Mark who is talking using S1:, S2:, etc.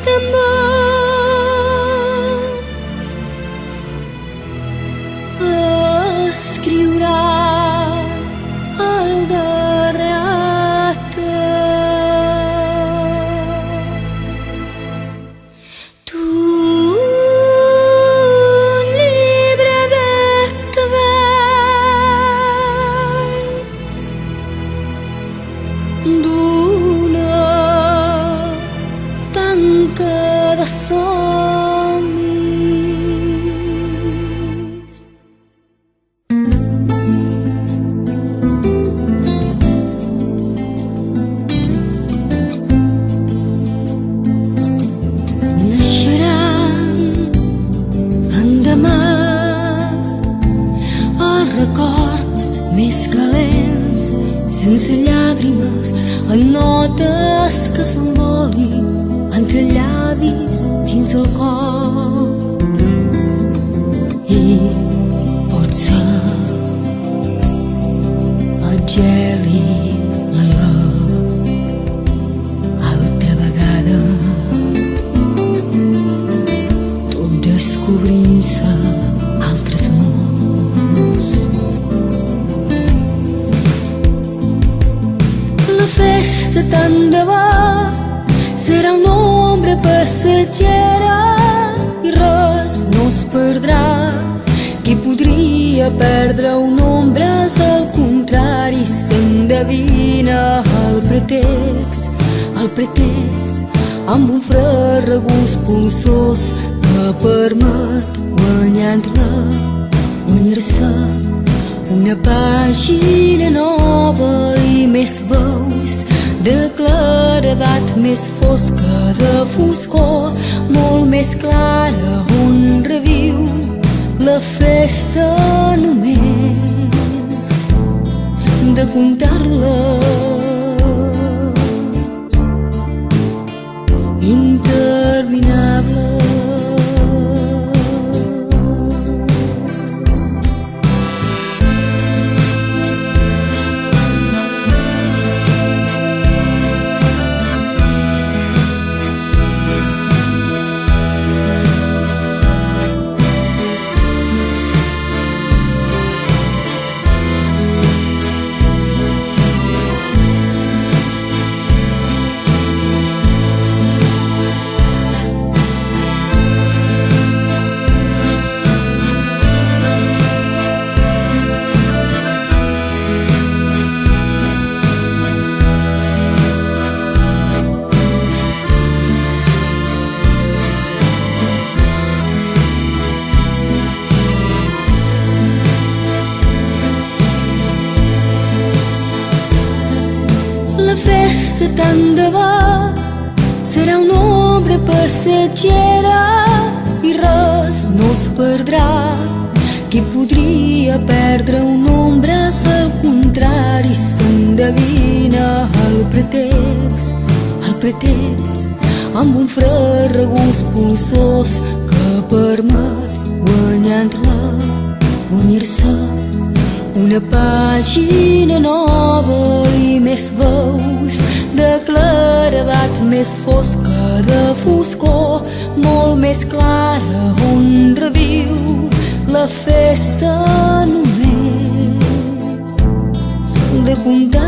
S1: demà escriurà el darrer acte. Tu, un llibre de treballs d'una tanca de somnis. Naixeran l'endemà els records més calents, sense llàgrimes, en notes que s'envolin entre llavis dins el cor. I potser el gel i l'alè altra vegada, tot descobrint-se altres mons. La festa tant de bo serà una ombra passatgera i res no es perdrà. Qui podria perdre una ombra és al contrari, s'endevina el pretext amb un fred regust polsós que permet guanyar-se una pàgina nova i més veus de claredat més fosca, de foscor molt més clara, on reviu la festa només de contar-la. Interminable. La festa tant de bo serà una ombra passatgera i res no es perdrà. Qui podria perdre una ombra és al contrari, s'endevina el pretext amb un fred regust polsós que permet guanyar-se una pàgina nova i més veus de claredat més fosca, de foscor molt més clara, on reviu la festa només de contar